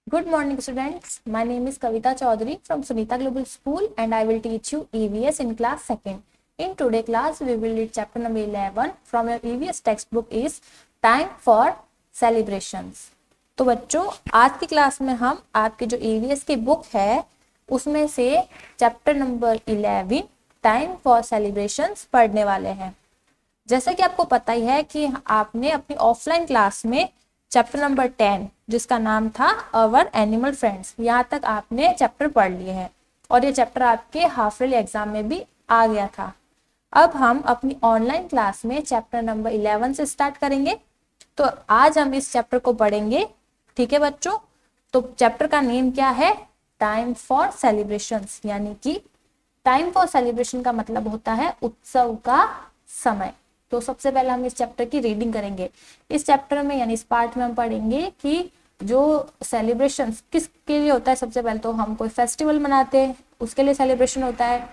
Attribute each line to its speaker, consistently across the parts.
Speaker 1: Good morning, students. My name is Kavita Chaudhary from Sunita Global School, and I will teach you EVS in class 2nd. In today's class, we will read chapter number 11 from your EVS textbook is Time for Celebrations. तो बच्चों, आज की class में हम आपके जो EVS की book है उसमें से chapter number 11 time for celebrations पढ़ने वाले हैं। जैसा कि आपको पता ही है कि आपने अपनी ऑफलाइन क्लास में चैप्टर नंबर 10 जिसका नाम था अवर एनिमल फ्रेंड्स, यहाँ तक आपने चैप्टर पढ़ लिए हैं और ये चैप्टर आपके हाफ ईयरली एग्जाम में भी आ गया था। अब हम अपनी ऑनलाइन क्लास में चैप्टर नंबर 11 से स्टार्ट करेंगे। तो आज हम इस चैप्टर को पढ़ेंगे, ठीक है बच्चों। तो चैप्टर का नेम क्या है? टाइम फॉर सेलिब्रेशंस, यानी कि टाइम फॉर सेलिब्रेशन का मतलब होता है उत्सव का समय। तो सबसे पहले हम इस चैप्टर की रीडिंग करेंगे। इस चैप्टर में यानी इस पार्ट में हम पढ़ेंगे कि जो सेलिब्रेशन किसके लिए होता है। सबसे पहले तो हम कोई फेस्टिवल मनाते हैं, उसके लिए सेलिब्रेशन होता है।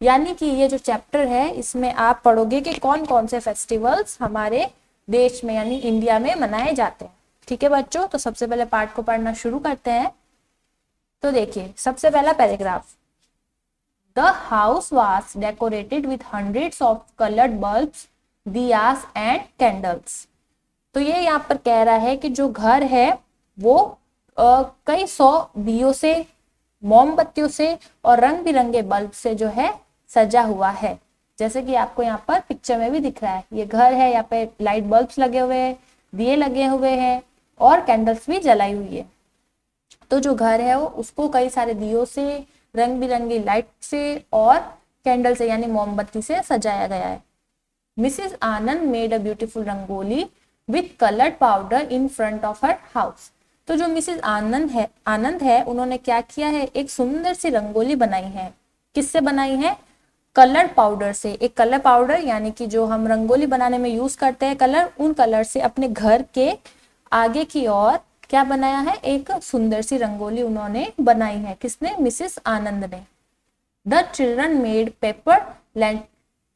Speaker 1: यानी कि ये जो चैप्टर है इसमें आप पढ़ोगे कि कौन कौन से फेस्टिवल्स हमारे देश में यानी इंडिया में मनाए जाते हैं। ठीक है बच्चों, तो सबसे पहले पार्ट को पढ़ना शुरू करते हैं। तो देखिए सबसे पहला paragraph, the house was decorated with hundreds of coloured bulbs, diyas and candles. तो ये यहाँ पर कह रहा है कि जो घर है वो कई 100 दियों से, मोमबत्तियों से और रंग बिरंगे बल्ब से जो है सजा हुआ है। जैसे कि आपको यहाँ पर पिक्चर में भी दिख रहा है, ये घर है, यहाँ पे लाइट बल्ब्स लगे हुए हैं, दिए लगे हुए हैं और कैंडल्स भी जलाई हुई है। तो जो घर है वो उसको कई सारे दियों से, रंग बिरंगी लाइट से और कैंडल से यानी मोमबत्ती से सजाया गया है। Mrs. Anand made a beautiful rangoli with colored powder in front of her house. तो जो मिसेस आनंद है उन्होंने क्या किया है, एक सुंदर सी रंगोली बनाई है। किससे बनाई है? कलर पाउडर से। एक कलर पाउडर यानी कि जो हम रंगोली बनाने में यूज करते हैं कलर, उन कलर से अपने घर के आगे की ओर क्या बनाया है, एक सुंदर सी रंगोली उन्होंने बनाई है। किसने? मिसेस आनंद ने। The children made paper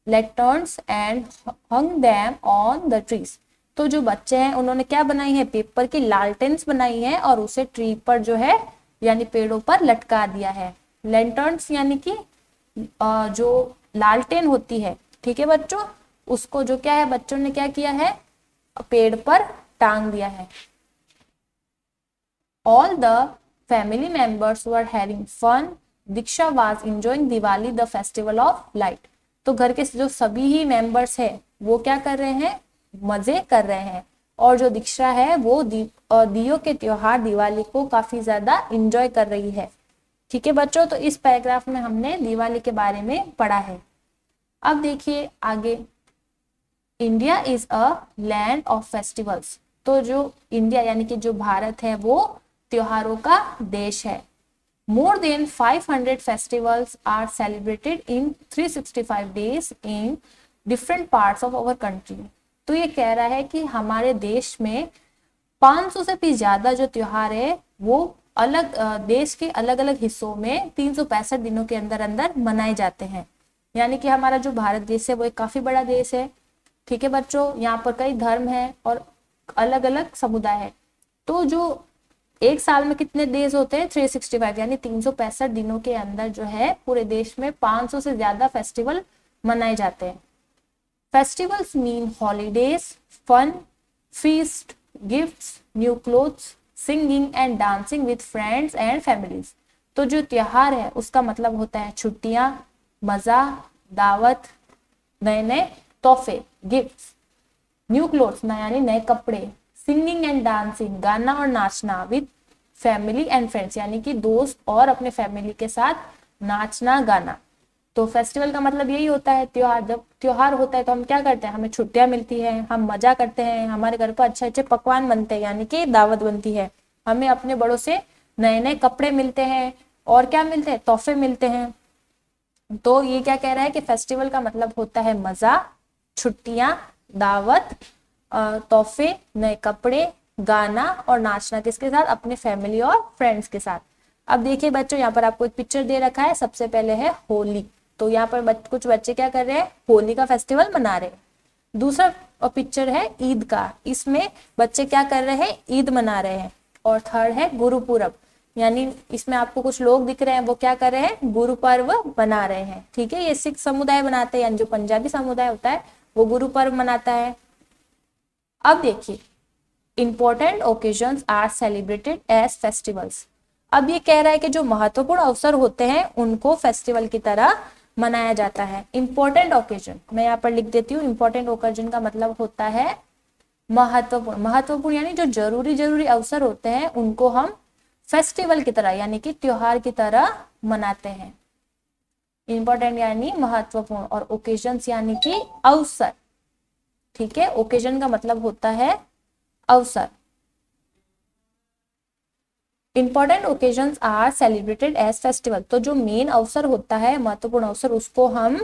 Speaker 1: lanterns and hung them on the trees. तो जो बच्चे हैं उन्होंने क्या बनाई है, पेपर की लालटेन्स बनाई है और उसे ट्री पर जो है यानी पेड़ों पर लटका दिया है। लैंटर्न्स यानी कि जो लालटेन होती है, ठीक है बच्चों, उसको जो क्या है बच्चों ने क्या किया है, पेड़ पर टांग दिया है। All the family members were having fun. Diksha was enjoying Diwali, the festival of light. तो घर के जो सभी ही मेंबर्स है वो क्या कर रहे हैं, मजे कर रहे हैं। और जो दीक्षा है वो दियों के त्योहार दिवाली को काफी ज्यादा एंजॉय कर रही है। ठीक है बच्चों, तो इस पैराग्राफ में हमने दिवाली के बारे में पढ़ा है। अब देखिए आगे, India is a land of festivals. तो जो इंडिया यानी कि जो भारत है वो त्योहारों का देश है। More than 500 festivals are celebrated in 365 days in different parts of our country. तो ये कह रहा है कि हमारे देश में 500 से भी ज्यादा जो त्योहार है वो अलग देश के अलग अलग हिस्सों में 365 दिनों के अंदर अंदर मनाए जाते हैं। यानी कि हमारा जो भारत देश है वो एक काफी बड़ा देश है। ठीक है बच्चों, यहाँ पर कई धर्म है और अलग अलग समुदाय है। तो जो एक साल में कितने डेज होते हैं, 365 यानी 365 दिनों के अंदर जो है पूरे देश में 500 से ज्यादा फेस्टिवल मनाए जाते हैं। Festivals mean holidays, fun, feast, gifts, new clothes, singing and dancing with friends and families. तो जो त्योहार है उसका मतलब होता है छुट्टियां, मजा, दावत, नए नए तोहफे, गिफ्ट्स, न्यू क्लोथ्स यानी नए कपड़े, सिंगिंग एंड डांसिंग गाना और नाचना, विद फैमिली एंड फ्रेंड्स यानी कि दोस्त और अपने फैमिली के साथ नाचना गाना। तो फेस्टिवल का मतलब यही होता है त्योहार। जब त्योहार होता है तो हम क्या करते हैं, हमें छुट्टियां मिलती है, हम मजा करते हैं, हमारे घर पर अच्छे अच्छे पकवान बनते हैं यानी कि दावत बनती है, हमें अपने बड़ों से नए नए कपड़े मिलते हैं और क्या मिलते हैं, तोहफे मिलते हैं। तो ये क्या कह रहा है कि फेस्टिवल का मतलब होता है मजा, छुट्टियां, दावत, तोहफे, नए कपड़े, गाना और नाचना। किसके साथ? अपने फैमिली और फ्रेंड्स के साथ। अब देखिए बच्चों, यहाँ पर आपको एक पिक्चर दे रखा है। सबसे पहले है होली। तो यहाँ पर कुछ बच्चे क्या कर रहे हैं, होली का फेस्टिवल मना रहे हैं। दूसरा पिक्चर है ईद का, इसमें बच्चे क्या कर रहे हैं, ईद मना रहे हैं। और थर्ड है गुरुपुरब, यानी इसमें आपको कुछ लोग दिख रहे हैं, वो क्या कर रहे हैं, गुरु पर्व मना रहे हैं। ठीक है, ये सिख समुदाय बनाते हैं, यानी जो पंजाबी समुदाय होता है वो गुरु पर्व मनाता है। अब देखिए, important occasions are celebrated as festivals. अब ये कह रहा है कि जो महत्वपूर्ण अवसर होते हैं उनको फेस्टिवल की तरह मनाया जाता है। इंपॉर्टेंट ओकेजन मैं यहाँ पर लिख देती हूँ। इंपॉर्टेंट ओकेजन का मतलब होता है महत्वपूर्ण। महत्वपूर्ण यानी जो जरूरी जरूरी अवसर होते हैं उनको हम फेस्टिवल की तरह यानी कि त्योहार की तरह मनाते हैं। इंपॉर्टेंट यानी महत्वपूर्ण और ओकेजन्स यानी कि अवसर। ठीक है, ओकेजन का मतलब होता है अवसर। Important occasions are celebrated as festival. तो जो मेन अवसर होता है, महत्वपूर्ण अवसर, उसको हम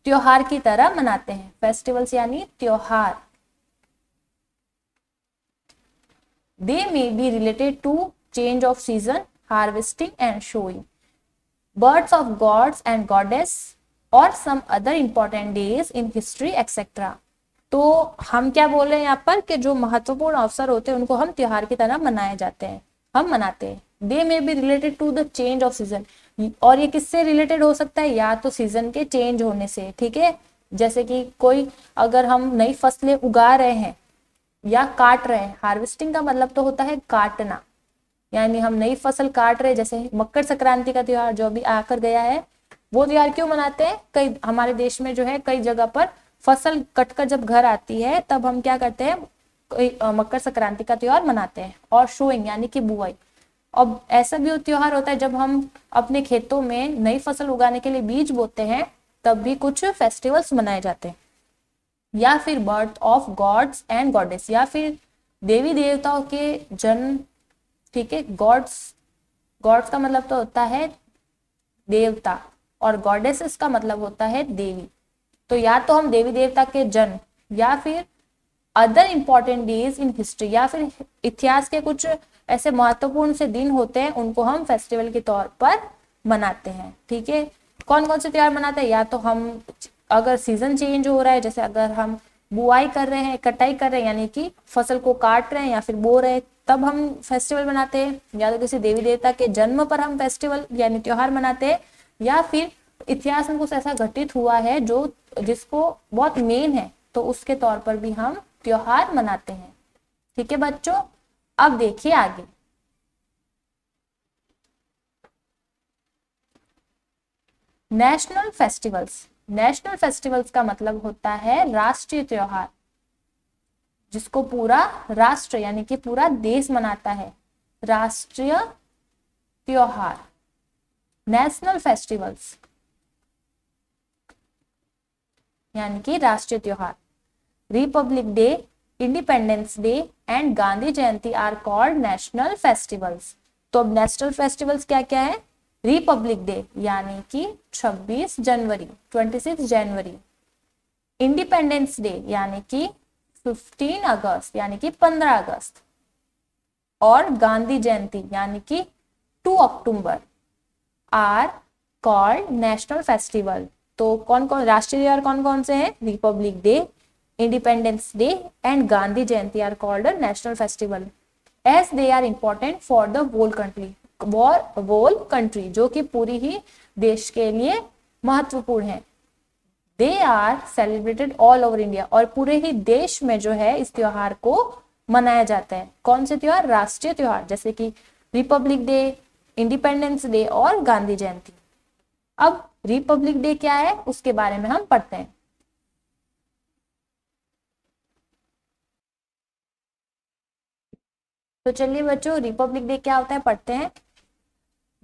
Speaker 1: त्योहार की तरह मनाते हैं। फेस्टिवल्स यानी त्योहार। They may be related to change of season, harvesting and sowing, births of gods and goddess और some other important days in history etcetera. तो हम क्या बोल रहे हैं यहाँ पर कि जो महत्वपूर्ण अवसर होते हैं उनको हम त्योहार की तरह मनाए जाते हैं, हम मनाते हैं। They may be related to the change of season, और ये किससे रिलेटेड हो सकता है, या तो सीजन के चेंज होने से। ठीक है, जैसे कि कोई अगर हम नई फसलें उगा रहे हैं या काट रहे हैं, हार्वेस्टिंग का मतलब तो होता है काटना, यानी हम नई फसल काट रहे हैं। जैसे मकर संक्रांति का त्योहार जो अभी आकर गया है, वो त्योहार क्यों मनाते हैं, कई हमारे देश में जो है कई जगह पर फसल कटकर जब घर आती है तब हम क्या करते हैं, मकर संक्रांति का त्योहार मनाते हैं। और शोइंग यानी कि बुआई। अब ऐसा भी त्योहार होता है जब हम अपने खेतों में नई फसल उगाने के लिए बीज बोते हैं, तब भी कुछ फेस्टिवल्स मनाए जाते हैं। या फिर birth of gods and goddess, या फिर देवी देवताओं के जन्म। ठीक है, गॉड्स, गॉड्स का मतलब तो होता है देवता, और गॉडेसेस का मतलब होता है देवी। तो या तो हम देवी देवता के जन्म, या फिर other important days in history, या फिर इतिहास के कुछ ऐसे महत्वपूर्ण से दिन होते हैं, उनको हम फेस्टिवल के तौर पर मनाते हैं। ठीक है, कौन कौन से त्योहार मनाते हैं, या तो हम अगर सीजन चेंज हो रहा है, जैसे अगर हम बुआई कर रहे हैं, कटाई कर रहे हैं, यानी कि फसल को काट रहे हैं या फिर बो रहे हैं, तब हम फेस्टिवल मनाते हैं। या तो किसी देवी देवता के जन्म पर हम फेस्टिवल यानी त्योहार मनाते हैं, या फिर इतिहास में कुछ ऐसा घटित हुआ है जो जिसको बहुत मेन है, तो उसके तौर पर भी हम त्योहार मनाते हैं। ठीक है बच्चों, अब देखिए आगे। National festivals. नेशनल फेस्टिवल्स का मतलब होता है राष्ट्रीय त्योहार, जिसको पूरा राष्ट्र यानी कि पूरा देश मनाता है। राष्ट्रीय त्योहार, नेशनल फेस्टिवल्स यानी कि राष्ट्रीय त्योहार। Republic day, independence day and Gandhi Jayanti are called national festivals. तो अब नेशनल फेस्टिवल्स क्या क्या है, रिपब्लिक डे यानी कि 26 जनवरी, 26 जनवरी। इंडिपेंडेंस डे यानी कि 15 अगस्त यानी कि 15 अगस्त। और गांधी जयंती यानी कि 2 October are called national festival. तो कौन कौन राष्ट्रीय त्योहार कौन कौन से हैं, republic day, independence day and Gandhi Jayanti are called national festival as they are important for the whole country. Whole country जो कि पूरी ही देश के लिए महत्वपूर्ण है। They are celebrated all over India, और पूरे ही देश में जो है इस त्योहार को मनाया जाता है। कौन से त्योहार, राष्ट्रीय त्योहार, जैसे कि रिपब्लिक डे, इंडिपेंडेंस डे और गांधी जयंती। अब रिपब्लिक डे क्या है उसके बारे में हम पढ़ते हैं। तो चलिए बच्चों, रिपब्लिक डे क्या होता है पढ़ते हैं।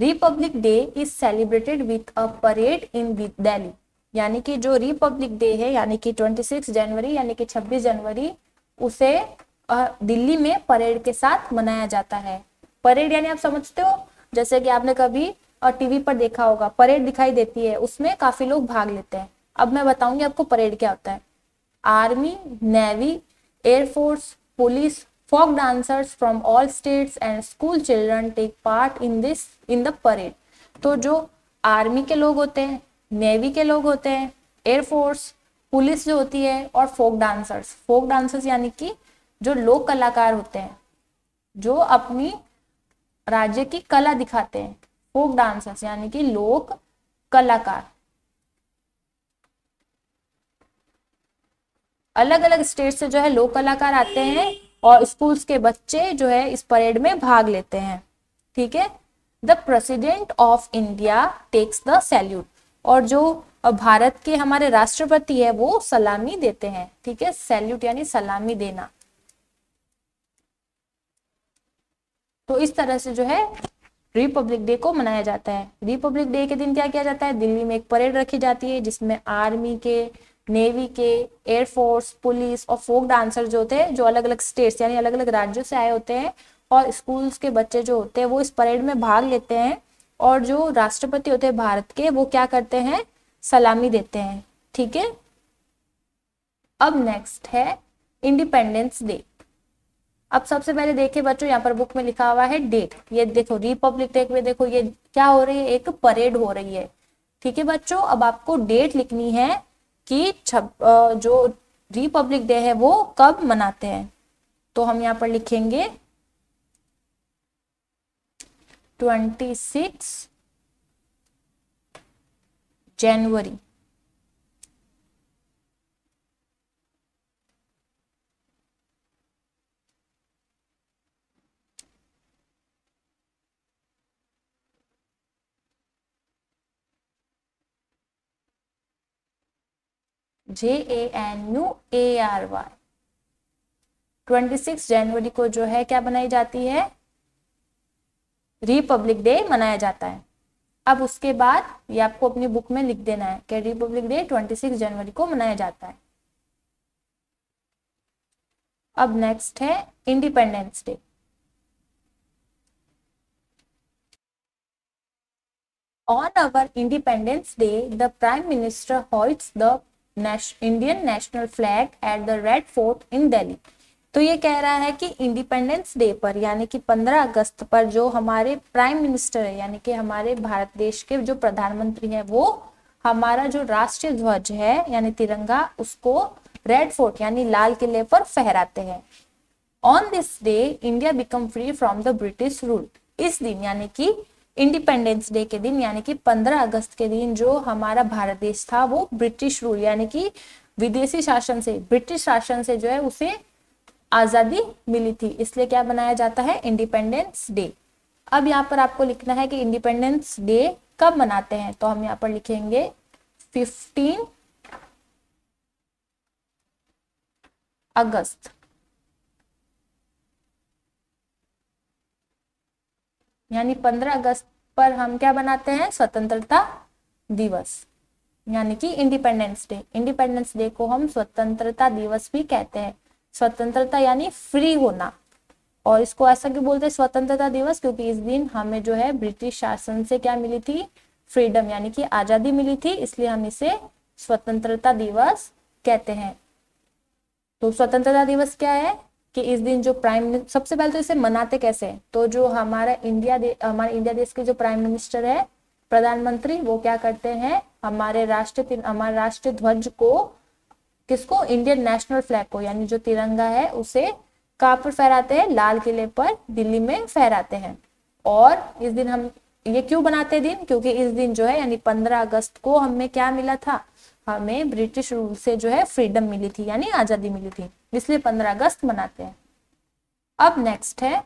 Speaker 1: Republic day is celebrated with a parade in Delhi. यानी कि जो रिपब्लिक डे है यानी कि 26 जनवरी यानी कि 26 जनवरी, उसे दिल्ली में परेड के साथ मनाया जाता है। परेड यानी आप समझते हो, जैसे कि आपने कभी टीवी पर देखा होगा, परेड दिखाई देती है, उसमें काफी लोग भाग लेते हैं। अब मैं बताऊंगी आपको परेड क्या होता है। Army, navy, air force, police, folk dancers from all states and school children take part in the parade। तो जो आर्मी के लोग होते हैं, नेवी के लोग होते हैं, एयरफोर्स, पुलिस जो होती है, और फोक डांसर्स यानी कि जो लोक कलाकार होते हैं, जो अपनी राज्य की कला दिखाते हैं, फोक डांसर्स यानी कि लोक कलाकार। अलग अलग स्टेट से जो है लोक कलाकार आते हैं और स्कूल्स के बच्चे जो है इस परेड में भाग लेते हैं। ठीक है, the president of India takes the salute, और जो भारत के हमारे राष्ट्रपति है वो सलामी देते हैं। ठीक है, सैल्यूट यानी सलामी देना। तो इस तरह से जो है रिपब्लिक डे को मनाया जाता है। रिपब्लिक डे के दिन क्या किया जाता है, दिल्ली में एक परेड रखी जाती है जिसमें आर्मी के, नेवी के, एयरफोर्स, पुलिस और फोक डांसर जो होते हैं, जो अलग अलग स्टेट्स यानी अलग अलग राज्यों से आए होते हैं, और स्कूल्स के बच्चे जो होते हैं वो इस परेड में भाग लेते हैं। और जो राष्ट्रपति होते हैं भारत के, वो क्या करते हैं, सलामी देते हैं। ठीक है, अब नेक्स्ट है इंडिपेंडेंस डे। अब सबसे पहले देखिए बच्चों, यहाँ पर बुक में लिखा हुआ है डेट। ये देखो रिपब्लिक डे में देखो ये क्या हो रही है, एक परेड हो रही है। ठीक है बच्चों, अब आपको डेट लिखनी है कि जो रिपब्लिक डे है वो कब मनाते हैं। तो हम यहाँ पर लिखेंगे 26 जनवरी। JANUARY 26 जनवरी को जो है क्या बनाई जाती है, रिपब्लिक डे मनाया जाता है। अब उसके बाद ये आपको अपनी बुक में लिख देना है कि रिपब्लिक डे 26 जनवरी को मनाया जाता है। अब नेक्स्ट है independence day. On our Independence Day, the Prime Minister hoists the Indian national flag at the Red Fort in Delhi. तो ये कह रहा है कि इंडिपेंडेंस डे पर यानी कि 15 अगस्त पर जो हमारे प्राइम मिनिस्टर है यानी कि हमारे भारत देश के जो प्रधानमंत्री हैं, वो हमारा जो राष्ट्रीय ध्वज है यानी तिरंगा, उसको रेड फोर्ट यानी लाल किले पर फहराते हैं। On this day India become free from the British rule. इस दिन यानी कि इंडिपेंडेंस डे के दिन यानी कि 15 अगस्त के दिन जो हमारा भारत देश था वो ब्रिटिश रूल यानी कि विदेशी शासन से, ब्रिटिश शासन से जो है उसे आजादी मिली थी, इसलिए क्या बनाया जाता है, इंडिपेंडेंस डे। अब यहाँ पर आपको लिखना है कि इंडिपेंडेंस डे कब मनाते हैं। तो हम यहाँ पर लिखेंगे 15 अगस्त, यानी 15 अगस्त पर हम क्या बनाते हैं, स्वतंत्रता दिवस यानी कि इंडिपेंडेंस डे। इंडिपेंडेंस डे को हम स्वतंत्रता दिवस भी कहते हैं। स्वतंत्रता यानी फ्री होना, और इसको ऐसा क्यों बोलते हैं स्वतंत्रता दिवस, क्योंकि इस दिन हमें जो है ब्रिटिश शासन से क्या मिली थी, फ्रीडम यानी कि आजादी मिली थी, इसलिए हम इसे स्वतंत्रता दिवस कहते हैं। तो स्वतंत्रता दिवस क्या है कि इस दिन जो सबसे पहले तो इसे मनाते कैसे हैं, तो जो हमारे इंडिया देश के जो प्राइम मिनिस्टर है, प्रधानमंत्री, वो क्या करते हैं, हमारे राष्ट्रीय ध्वज को, किसको, इंडियन नेशनल फ्लैग को यानी जो तिरंगा है उसे कहाँ पर फहराते हैं, लाल किले पर दिल्ली में फहराते हैं। और इस दिन हम ये क्यों बनाते हैं दिन, क्योंकि इस दिन जो है यानी 15 अगस्त को हमें क्या मिला था, हमें ब्रिटिश रूल से जो है फ्रीडम मिली थी यानी आजादी मिली थी, इसलिए 15 अगस्त मनाते हैं। अब नेक्स्ट है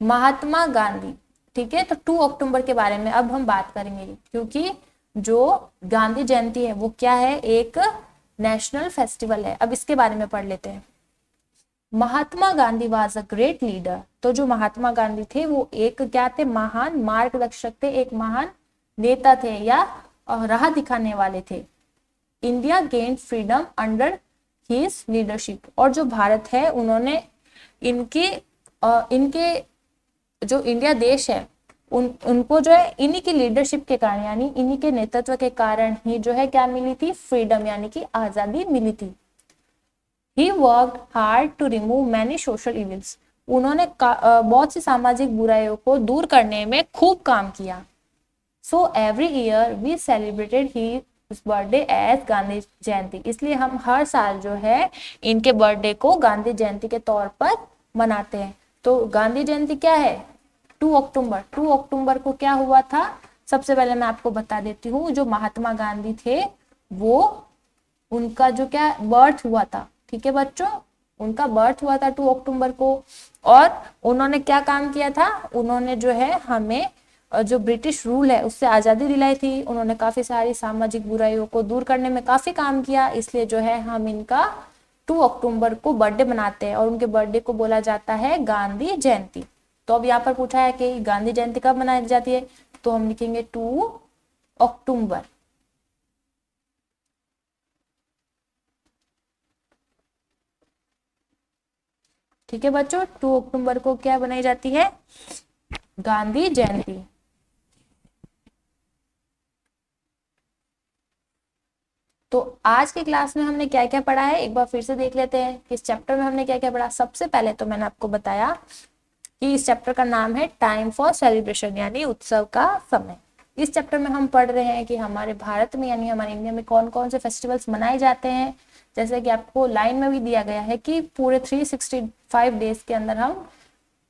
Speaker 1: महात्मा गांधी। ठीक है, तो 2 अक्टूबर के बारे में अब हम बात करेंगे, क्योंकि जो गांधी जयंती है वो क्या है, एक नेशनल फेस्टिवल है। अब इसके बारे में पढ़ लेते हैं। Mahatma Gandhi was a great leader. तो जो महात्मा गांधी थे वो एक क्या थे, महान मार्गदर्शक थे, एक महान नेता थे या राह दिखाने वाले थे। India gained freedom under his leadership. और जो भारत है उन्होंने इनके जो इंडिया देश है उनको जो है इन्हीं की लीडरशिप के कारण यानी इन्हीं के नेतृत्व के कारण ही जो है क्या मिली थी, फ्रीडम यानी कि आजादी मिली थी। He worked hard to remove many social evils. उन्होंने बहुत सी सामाजिक बुराइयों को दूर करने में खूब काम किया। So every year we celebrated birthday as Gandhi Jayanti, इसलिए हम हर साल जो है इनके बर्थडे को गांधी जयंती के तौर पर मनाते हैं। तो गांधी जयंती क्या है? 2 अक्टूबर। 2 अक्टूबर को क्या हुआ था? सबसे पहले मैं आपको बता देती हूँ, जो महात्मा गांधी थे वो उनका जो क्या बर्थ हुआ था, ठीक है बच्चों, उनका बर्थ हुआ था 2 अक्टूबर को। और उन्होंने क्या काम किया था? उन्होंने जो है हमें जो ब्रिटिश रूल है उससे आजादी दिलाई थी। उन्होंने काफी सारी सामाजिक बुराइयों को दूर करने में काफी काम किया, इसलिए जो है हम इनका 2 अक्टूबर को बर्थडे मनाते हैं और उनके बर्थडे को बोला जाता है गांधी जयंती। तो अब यहाँ पर पूछा है कि गांधी जयंती कब मनाई जाती है, तो हम लिखेंगे 2 अक्टूबर। ठीक है बच्चों, 2 अक्टूबर को क्या बनाई जाती है? गांधी जयंती। तो आज की क्लास में हमने क्या क्या पढ़ा है एक बार फिर से देख लेते हैं। इस चैप्टर में हमने क्या क्या पढ़ा। सबसे पहले तो मैंने आपको बताया कि इस चैप्टर का नाम है टाइम फॉर सेलिब्रेशन, यानी उत्सव का समय। इस चैप्टर में हम पढ़ रहे हैं कि हमारे भारत में यानी हमारे इंडिया में कौन कौन से फेस्टिवल्स मनाए जाते हैं। जैसे कि आपको लाइन में भी दिया गया है कि पूरे 365 डेज के अंदर हम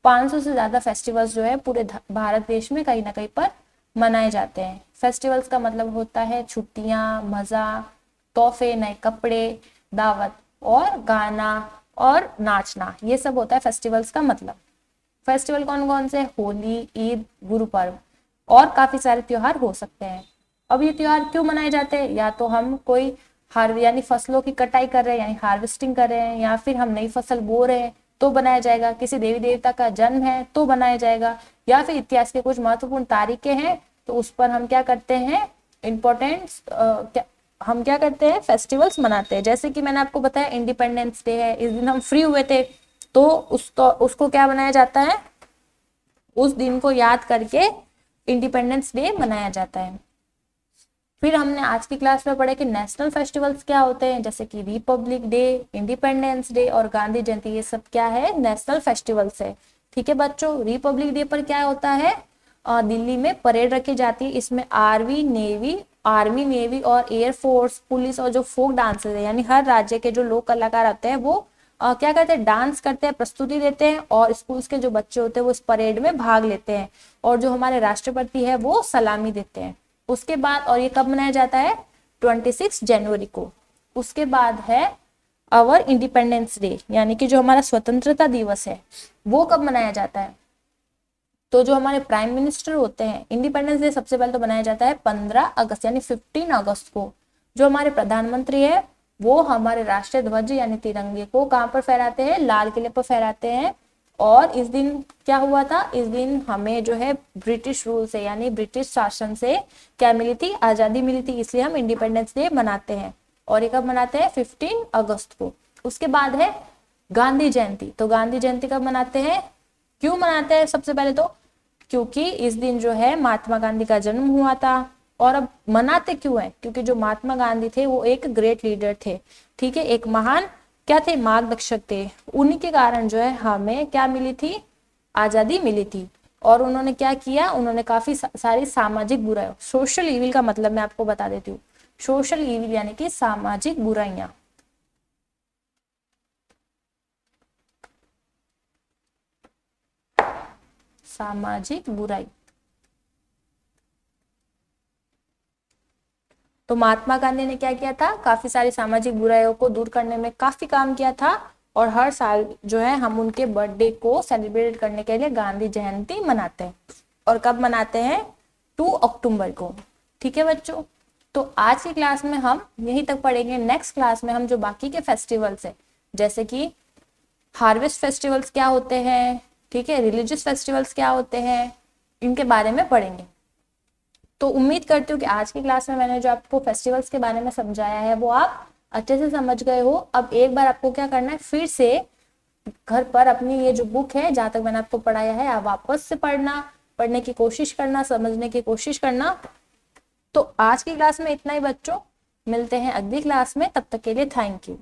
Speaker 1: 500 से ज्यादा फेस्टिवल्स जो है पूरे भारत देश में कहीं ना कहीं पर मनाए जाते हैं। फेस्टिवल्स का मतलब होता है छुट्टियां, मजा, तोहफे, नए कपड़े, दावत और गाना और नाचना, ये सब होता है फेस्टिवल्स का मतलब। फेस्टिवल कौन कौन से? होली, ईद, गुरु पर्व और काफी सारे त्योहार हो सकते हैं। अब ये त्योहार क्यों मनाए जाते हैं? या तो हम कोई यानी फसलों की कटाई कर रहे हैं यानी हार्वेस्टिंग कर रहे हैं, या फिर हम नई फसल बो रहे हैं तो बनाया जाएगा, किसी देवी देवता का जन्म है तो बनाया जाएगा, या फिर इतिहास के कुछ महत्वपूर्ण तारीखें हैं तो उस पर हम क्या करते हैं, इम्पोर्टेंस हम क्या करते हैं, फेस्टिवल्स मनाते हैं। जैसे कि मैंने आपको बताया इंडिपेंडेंस डे है, इस दिन हम फ्री हुए थे तो उसको क्या बनाया जाता है, उस दिन को याद करके इंडिपेंडेंस डे मनाया जाता है। फिर हमने आज की क्लास में पढ़ा कि नेशनल फेस्टिवल्स क्या होते हैं, जैसे कि रिपब्लिक डे, इंडिपेंडेंस डे और गांधी जयंती, ये सब क्या है, नेशनल फेस्टिवल्स है। ठीक है बच्चों, रिपब्लिक डे पर क्या होता है, दिल्ली में परेड रखी जाती है। इसमें आर्मी नेवी और एयरफोर्स, पुलिस और जो फोक डांसर है यानी हर राज्य के जो लोक कलाकार आते हैं वो क्या करते हैं, डांस करते हैं, प्रस्तुति देते हैं और स्कूल्स के जो बच्चे होते हैं वो इस परेड में भाग लेते हैं। और जो हमारे राष्ट्रपति है वो सलामी देते हैं। उसके बाद, और ये कब मनाया जाता है, 26 जनवरी को। उसके बाद है आवर इंडिपेंडेंस डे, यानी कि जो हमारा स्वतंत्रता दिवस है वो कब मनाया जाता है, तो जो हमारे प्राइम मिनिस्टर होते हैं, इंडिपेंडेंस डे सबसे पहले तो मनाया जाता है 15 अगस्त यानी 15 अगस्त को। जो हमारे प्रधानमंत्री है वो हमारे राष्ट्रीय ध्वज यानी तिरंगे को कहाँ पर फहराते हैं, लाल किले पर फहराते हैं। और इस दिन क्या हुआ था, इस दिन हमें जो है ब्रिटिश रूल से यानी ब्रिटिश शासन से क्या मिली थी, आजादी मिली थी, इसलिए हम इंडिपेंडेंस डे मनाते हैं। और ये कब मनाते हैं, 15 अगस्त को। उसके बाद है गांधी जयंती। तो गांधी जयंती कब मनाते हैं, क्यों मनाते हैं, सबसे पहले तो क्योंकि इस दिन जो है महात्मा गांधी का जन्म हुआ था। और अब मनाते क्यों है, क्योंकि जो महात्मा गांधी थे वो एक ग्रेट लीडर थे, ठीक है, एक महान क्या थे, मार्गदर्शक थे। उन्हीं के कारण जो है हमें क्या मिली थी, आजादी मिली थी। और उन्होंने क्या किया, उन्होंने काफी सारी सामाजिक बुराई, सोशल इविल का मतलब मैं आपको बता देती हूँ, सोशल इविल यानी कि सामाजिक बुराइयां, सामाजिक बुराई। तो महात्मा गांधी ने क्या किया था, काफी सारी सामाजिक बुराइयों को दूर करने में काफी काम किया था। और हर साल जो है हम उनके बर्थडे को सेलिब्रेट करने के लिए गांधी जयंती मनाते हैं। और कब मनाते हैं, 2 अक्टूबर को। ठीक है बच्चों, तो आज की क्लास में हम यहीं तक पढ़ेंगे। नेक्स्ट क्लास में हम जो बाकी के फेस्टिवल्स है, जैसे कि हार्वेस्ट फेस्टिवल्स क्या होते हैं, ठीक है, रिलीजियस फेस्टिवल्स क्या होते हैं, इनके बारे में पढ़ेंगे। तो उम्मीद करती हूँ कि आज की क्लास में मैंने जो आपको फेस्टिवल्स के बारे में समझाया है वो आप अच्छे से समझ गए हो। अब एक बार आपको क्या करना है, फिर से घर पर अपनी ये जो बुक है जहाँ तक मैंने आपको पढ़ाया है आप वापस से पढ़ने की कोशिश करना, समझने की कोशिश करना। तो आज की क्लास में इतना ही बच्चों, मिलते हैं अगली क्लास में, तब तक के लिए थैंक यू।